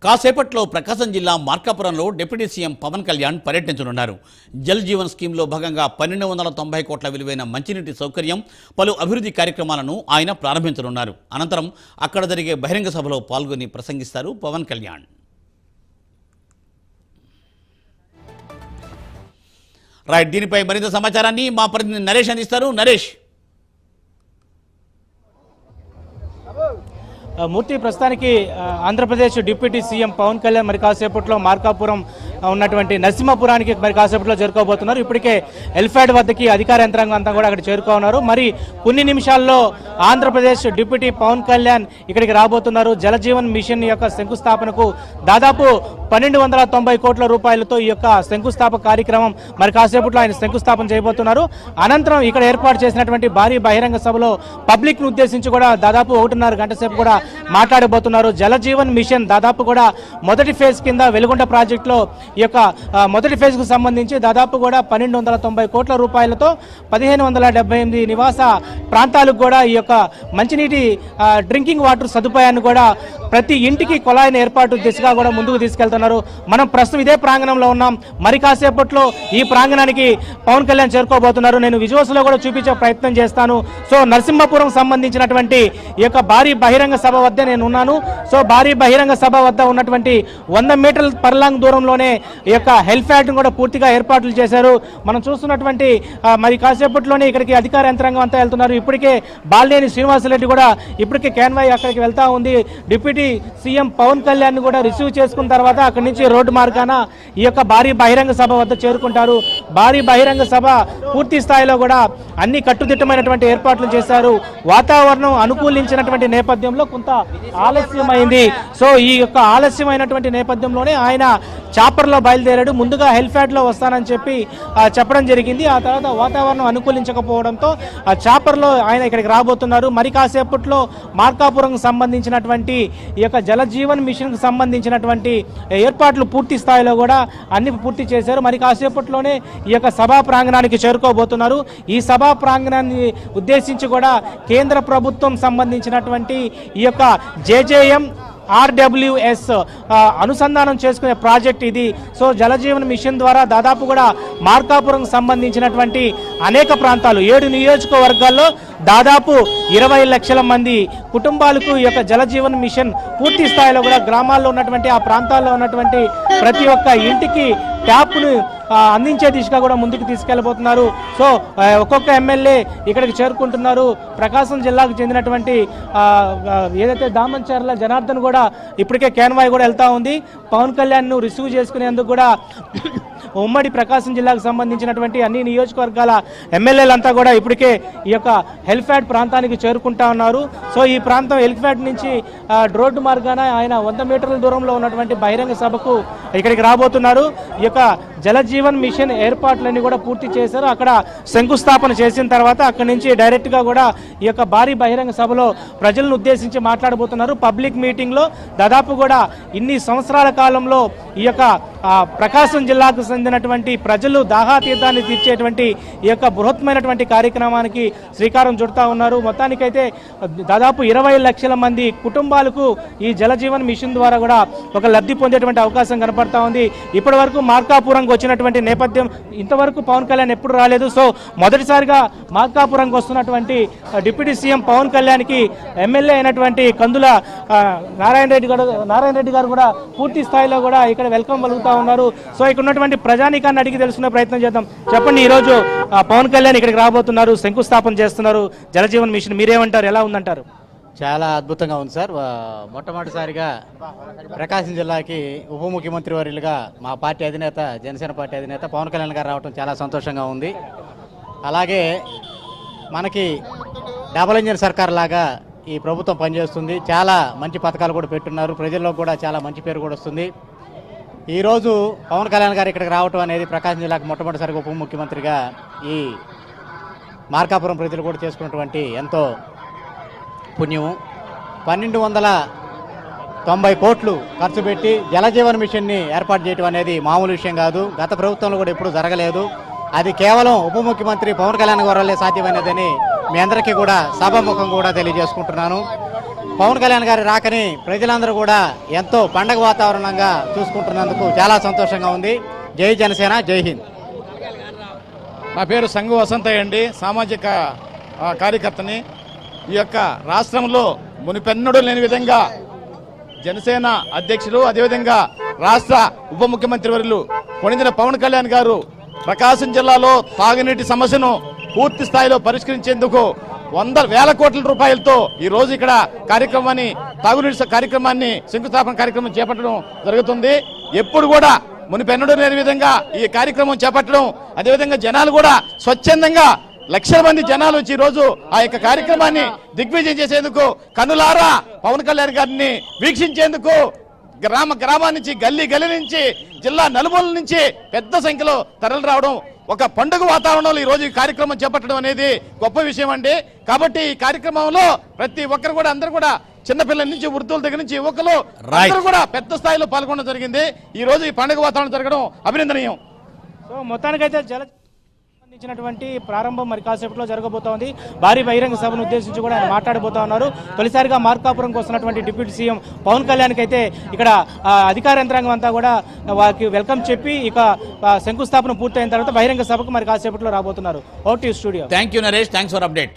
కాసేపట్లో ప్రకాశం జిల్లా మార్కాపురంలో deputy CM Pawan Kalyan పర్యటించనున్నారు. జల్ జీవన్ స్కీమ్లో భాగంగా 1290 కోట్ల విలువైన మంచినీటి సౌకర్యం, పలు అభివృద్ధి కార్యక్రమాలను ఆయన ప్రారంభించనున్నారు. అనంతరం అక్కడ జరిగే బహిరంగ సభలో పాల్గొని ప్రసంగిస్తారు పవన్ కళ్యాణ్. రైట్, దీనిపై మరింత సమాచారాన్ని మా ప్రతినిధి నరేష్ అందిస్తారు. నరేష్. మూర్తి, ప్రస్తుతానికి ఆంధ్రప్రదేశ్ డిప్యూటీ సీఎం పవన్ కళ్యాణ్ మరి కాసేపట్లో మార్కాపురం ఉన్నటువంటి నరసింహపురానికి మరి కాసేపట్లో చేరుకోబోతున్నారు. ఇప్పటికే ఎల్ఫాడ్ వద్దకి అధికార యంత్రాంగం అంతా కూడా అక్కడ చేరుకోనున్నారు. మరి కొన్ని నిమిషాల్లో ఆంధ్రప్రదేశ్ డిప్యూటీ పవన్ కళ్యాణ్ ఇక్కడికి రాబోతున్నారు. జలజీవన్ మిషన్ యొక్క శంకుస్థాపనకు దాదాపు 1290 కోట్ల రూపాయలతో ఈ యొక్క శంకుస్థాపన కార్యక్రమం మరి కాసేపట్లో ఆయన శంకుస్థాపన చేయబోతున్నారు. అనంతరం ఇక్కడ ఏర్పాటు చేసినటువంటి భారీ బహిరంగ సభలో పబ్లిక్ ను ఉద్దేశించి కూడా దాదాపు 1.5 గంట సేపు కూడా మాట్లాడబోతున్నారు. జలజీవన్ మిషన్ దాదాపు కూడా మొదటి ఫేజ్ కింద వెలుగొండ ప్రాజెక్టులో ఈ యొక్క మొదటి ఫేజ్ కు సంబంధించి దాదాపు కూడా 1290 కోట్ల రూపాయలతో 1578 నివాస ప్రాంతాలకు కూడా ఈ యొక్క మంచినీటి డ్రింకింగ్ వాటర్ సదుపాయాన్ని కూడా ప్రతి ఇంటికి కుళాయిని ఏర్పాటు దిశగా కూడా ముందుకు తీసుకెళ్తున్నారు. మనం ప్రస్తుతం ఇదే ప్రాంగణంలో ఉన్నాం. మరి కాసేపట్లో ఈ ప్రాంగణానికి పవన్ కళ్యాణ్ చేరుకోబోతున్నారు. నేను విజువల్స్ లో కూడా చూపించే ప్రయత్నం చేస్తాను. సో నరసింహపురం సంబంధించినటువంటి ఈ యొక్క భారీ బహిరంగ సభ వద్ద నేను ఉన్నాను. సో భారీ బహిరంగ సభ వద్ద ఉన్నటువంటి 100 మీటర్ల పర్లాంగ్ దూరంలోనే ఈ యొక్క హెల్ఫ్యాడ్ కూడా పూర్తిగా ఏర్పాట్లు చేశారు. మనం చూస్తున్నటువంటి మరి కాసేపట్లోనే ఇక్కడికి అధికార యంత్రాంగం అంతా వెళ్తున్నారు. ఇప్పటికే బాలినేని శ్రీనివాసరెడ్డి కూడా ఇప్పటికే కాన్వాయ్ అక్కడికి వెళ్తా ఉంది. డిప్యూటీ సీఎం పవన్ కళ్యాణ్ కూడా రిసీవ్ చేసుకున్న తర్వాత అక్కడి నుంచి రోడ్డు మార్గాన ఈ యొక్క భారీ బహిరంగ సభ వద్ద చేరుకుంటారు. భారీ బహిరంగ సభ పూర్తి స్థాయిలో కూడా అన్ని కట్టుదిట్టమైనటువంటి ఏర్పాట్లు చేశారు. వాతావరణం అనుకూలించినటువంటి నేపథ్యంలో కొంత ఆలస్యమైంది. సో ఈ యొక్క ఆలస్యమైనటువంటి నేపథ్యంలోనే ఆయన చాపర్లో బయలుదేరాడు. ముందుగా హెల్ఫ్యాడ్ లో వస్తానని చెప్పి చెప్పడం జరిగింది. ఆ తర్వాత వాతావరణం అనుకూలించకపోవడంతో ఆ చాపర్లో ఆయన ఇక్కడికి రాబోతున్నారు. మరి కాసేపట్లో మార్కాపురం సంబంధించినటువంటి ఈ యొక్క జలజీవన్ మిషన్ కు సంబంధించినటువంటి ఏర్పాట్లు పూర్తి స్థాయిలో కూడా అన్ని పూర్తి చేశారు. మరి కాసేపట్లోనే ఈ యొక్క సభా ప్రాంగణానికి చేరుకోబోతున్నారు. ఈ సభా ప్రాంగణాన్ని ఉద్దేశించి కూడా కేంద్ర ప్రభుత్వం సంబంధించినటువంటి ఈ యొక్క జేజేఎం RWS అనుసంధానం చేసుకునే ప్రాజెక్ట్ ఇది. సో జలజీవన్ మిషన్ ద్వారా దాదాపు కూడా మార్కాపురం సంబంధించినటువంటి అనేక ప్రాంతాలు 7 నియోజకవర్గాల్లో దాదాపు 20 లక్షల మంది కుటుంబాలకు ఈ యొక్క జలజీవన్ మిషన్ పూర్తి స్థాయిలో కూడా గ్రామాల్లో ఉన్నటువంటి ఆ ప్రాంతాల్లో ఉన్నటువంటి ప్రతి ఒక్క ఇంటికి ట్యాప్ను అందించే దిశగా కూడా ముందుకు తీసుకెళ్లబోతున్నారు. సో ఒక్కొక్క ఎమ్మెల్యే ఇక్కడికి చేరుకుంటున్నారు. ప్రకాశం జిల్లాకు చెందినటువంటి ఏదైతే దామంచర్ల జనార్దన్ కూడా ఇప్పటికే కాన్వాయ్ కూడా వెళ్తా ఉంది. పవన్ కళ్యాణ్ ను రిసీవ్ చేసుకునేందుకు కూడా ఉమ్మడి ప్రకాశం జిల్లాకు సంబంధించినటువంటి అన్ని నియోజకవర్గాల ఎమ్మెల్యేలంతా కూడా ఇప్పటికే ఈ యొక్క హెల్ఫ్యాడ్ ప్రాంతానికి చేరుకుంటా ఉన్నారు. సో ఈ ప్రాంతం హెల్ఫ్యాడ్ నుంచి రోడ్డు మార్గాన ఆయన 100 మీటర్ల దూరంలో ఉన్నటువంటి బహిరంగ సభకు ఇక్కడికి రాబోతున్నారు. ఈ యొక్క జలజీవన్ మిషన్ ఏర్పాట్లన్నీ కూడా పూర్తి చేశారు. అక్కడ శంకుస్థాపన చేసిన తర్వాత అక్కడి నుంచి డైరెక్ట్ గా కూడా ఈ యొక్క భారీ బహిరంగ సభలో ప్రజలను ఉద్దేశించి మాట్లాడబోతున్నారు. పబ్లిక్ మీటింగ్ లో దాదాపు కూడా ఇన్ని సంవత్సరాల కాలంలో ఈ యొక్క ప్రకాశం జిల్లాకు చెందినటువంటి ప్రజలు దాహాతీర్థాన్ని తీర్చేటువంటి ఈ యొక్క బృహత్మైనటువంటి కార్యక్రమానికి శ్రీకారం చుడతా ఉన్నారు. మొత్తానికైతే దాదాపు 20 లక్షల మంది కుటుంబాలకు ఈ జలజీవన్ మిషన్ ద్వారా కూడా ఒక లబ్ధి పొందేటువంటి అవకాశం కనపడతా ఉంది. ఇప్పటి వరకు మార్కాపురంకి వచ్చినటువంటి నేపథ్యం ఇంతవరకు పవన్ కళ్యాణ్ ఎప్పుడు రాలేదు. సో మొదటిసారిగా మార్కాపురంకి వస్తున్నటువంటి డిప్యూటీ సీఎం పవన్ కళ్యాణ్ కి ఎమ్మెల్యే అయినటువంటి కందుల నారాయణ రెడ్డి గారు కూడా పూర్తి స్థాయిలో కూడా ఇక్కడ వెల్కమ్ పలుకుతా ఉన్నారు. సో ఇక్కడ ఉన్నటువంటి ప్రజానీకాన్ని అడిగి తెలుసుకునే ప్రయత్నం చేద్దాం. చెప్పండి, ఈ రోజు పవన్ కళ్యాణ్ ఇక్కడికి రాబోతున్నారు, శంకుస్థాపన చేస్తున్నారు జలజీవన్ మిషన్, మీరేమంటారు, ఎలా ఉందంటారు? చాలా అద్భుతంగా ఉంది సార్. మొట్టమొదటిసారిగా ప్రకాశం జిల్లాకి ఉప ముఖ్యమంత్రి వర్యులుగా మా పార్టీ అధినేత, జనసేన పార్టీ అధినేత పవన్ కళ్యాణ్ గారు రావడం చాలా సంతోషంగా ఉంది. అలాగే మనకి డబుల్ ఇంజిన్ సర్కార్ లాగా ఈ ప్రభుత్వం పనిచేస్తుంది. చాలా మంచి పథకాలు కూడా పెట్టున్నారు. ప్రజల్లో కూడా చాలా మంచి పేరు కూడా వస్తుంది. ఈరోజు పవన్ కళ్యాణ్ గారు ఇక్కడికి రావటం అనేది ప్రకాశం జిల్లాకు మొట్టమొదటిసారిగా ఉప ముఖ్యమంత్రిగా ఈ మార్కాపురం ప్రజలు కూడా చేసుకున్నటువంటి ఎంతో పుణ్యము. 1290 కోట్లు ఖర్చు పెట్టి జలజీవన్ మిషన్ని ఏర్పాటు చేయడం అనేది మామూలు విషయం కాదు. గత ప్రభుత్వంలో కూడా ఎప్పుడూ జరగలేదు. అది కేవలం ఉప ముఖ్యమంత్రి పవన్ కళ్యాణ్ గారి వల్లే సాధ్యమైనదని మీ అందరికీ కూడా సభాముఖం కూడా తెలియజేసుకుంటున్నాను. పవన్ కళ్యాణ్ గారి రాకని ప్రజలందరూ కూడా ఎంతో పండగ వాతావరణంగా చూసుకుంటున్నందుకు చాలా సంతోషంగా ఉంది. జై జనసేన, జై హింద్. నా పేరు సంఘు వసంతయ్య అండి, సామాజిక కార్యకర్తని. ఈ యొక్క రాష్ట్రంలో మునిపెన్నడూ లేని విధంగా జనసేన అధ్యక్షులు, అదేవిధంగా రాష్ట్ర ఉప ముఖ్యమంత్రి వర్యులు కొణిదెల పవన్ కళ్యాణ్ గారు ప్రకాశం జిల్లాలో తాగునీటి సమస్యను పూర్తి స్థాయిలో పరిష్కరించేందుకు వేల కోట్ల రూపాయలతో ఈ రోజు ఇక్కడ కార్యక్రమాన్ని, తాగునీటి కార్యక్రమాన్ని, శంకుస్థాపన కార్యక్రమం చేపట్టడం జరుగుతుంది. ఎప్పుడు కూడా మునిపెన్నడూ లేని విధంగా ఈ కార్యక్రమం చేపట్టడం, అదేవిధంగా జనాలు కూడా స్వచ్ఛందంగా లక్షల మంది జనాలు వచ్చి ఈ రోజు ఆ యొక్క కార్యక్రమాన్ని దిగ్విజయం చేసేందుకు, కన్నులారా పవన్ కళ్యాణ్ గారిని వీక్షించేందుకు గ్రామం నుంచి, గల్లీ నుంచి, జిల్లా నలుమూల నుంచి పెద్ద సంఖ్యలో తరలి రావడం, ఒక పండుగ వాతావరణంలో ఈ రోజు ఈ కార్యక్రమం చేపట్టడం అనేది గొప్ప విషయం అండి. కాబట్టి ఈ కార్యక్రమంలో ప్రతి ఒక్కరు కూడా, అందరూ కూడా, చిన్నపిల్లల నుంచి వృద్ధుల దగ్గర నుంచి యువకులు అందరూ కూడా పెద్ద స్థాయిలో పాల్గొనడం జరిగింది. ఈ రోజు ఈ పండుగ వాతావరణం జరగడం అభినందనీయం. సో మొత్తానికైతే సంబంధించినటువంటి ప్రారంభం మరి కాసేపట్లో జరగబోతోంది. భారీ బహిరంగ సభను ఉద్దేశించి కూడా ఆయన మాట్లాడబోతా ఉన్నారు. తొలిసారిగా మార్కాపురంకి వస్తున్నటువంటి డిప్యూటీ సీఎం పవన్ కళ్యాణ్కి అయితే ఇక్కడ అధికార యంత్రాంగం అంతా కూడా వారికి వెల్కమ్ చెప్పి ఇక శంకుస్థాపన పూర్తయిన తర్వాత బహిరంగ సభకు మరి కాసేపట్లో రాబోతున్నారు. OT studio. Thank you Naresh, thanks for update.